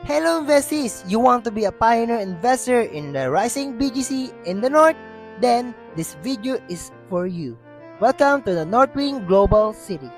Hello investees! You want to be a pioneer investor in the rising BGC in the North? Then this video is for you. Welcome to the Northwing Global City.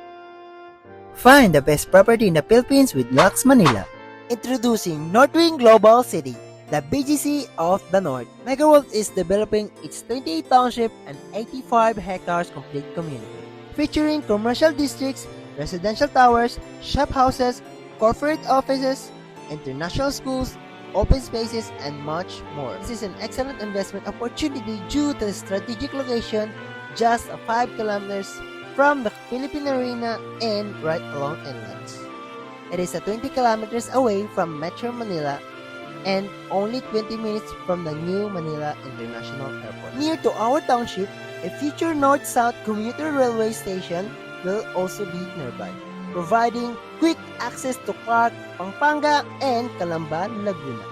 Find the best property in the Philippines with Lux Manila. Introducing Northwing Global City, the BGC of the North. Megaworld is developing its 28 township and 85 hectares complete community, featuring commercial districts, residential towers, shop houses, corporate offices, international schools, open spaces, and much more. This is an excellent investment opportunity due to the strategic location just 5 kilometers from the Philippine Arena and right along inlands. It is 20 kilometers away from Metro Manila and only 20 minutes from the new Manila International Airport. Near to our township, a future north-south commuter railway station will also be nearby, providing quick access to Clark, Pampanga, and Calamba, Laguna.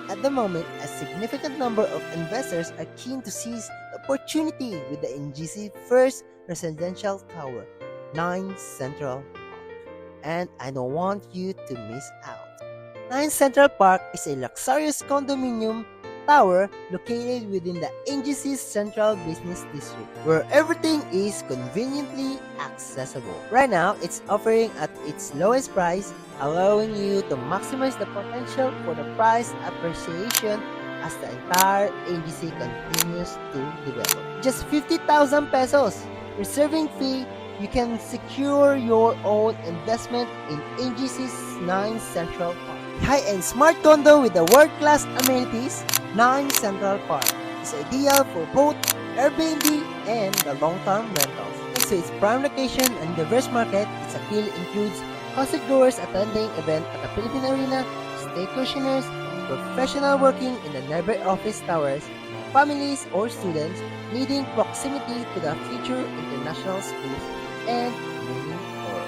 At the moment, a significant number of investors are keen to seize the opportunity with the NGC First Residential Tower, 9 Central Park. And I don't want you to miss out. 9 Central Park is a luxurious condominium tower located within the NGC's Central Business District, where everything is conveniently accessible. Right now, it's offering at its lowest price, allowing you to maximize the potential for the price appreciation as the entire NGC continues to develop. Just 50,000 pesos reserving fee, you can secure your own investment in NGC's 9 Central Park. High-end smart condo with the world-class amenities, 9 Central Park is ideal for both Airbnb and the long-term rentals. Thanks to its prime location and diverse market, its appeal includes concert goers attending events at the Philippine Arena, staycationers, professionals working in the nearby office towers, families or students needing proximity to the future international schools, and many more.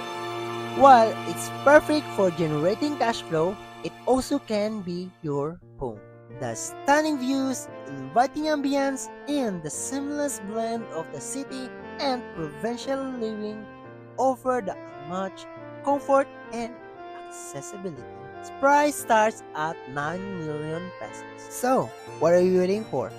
While it's perfect for generating cash flow, it also can be your home. The stunning views, inviting ambience, and the seamless blend of the city and provincial living offer the much comfort and accessibility. Its price starts at 9 million pesos. So, what are you waiting for?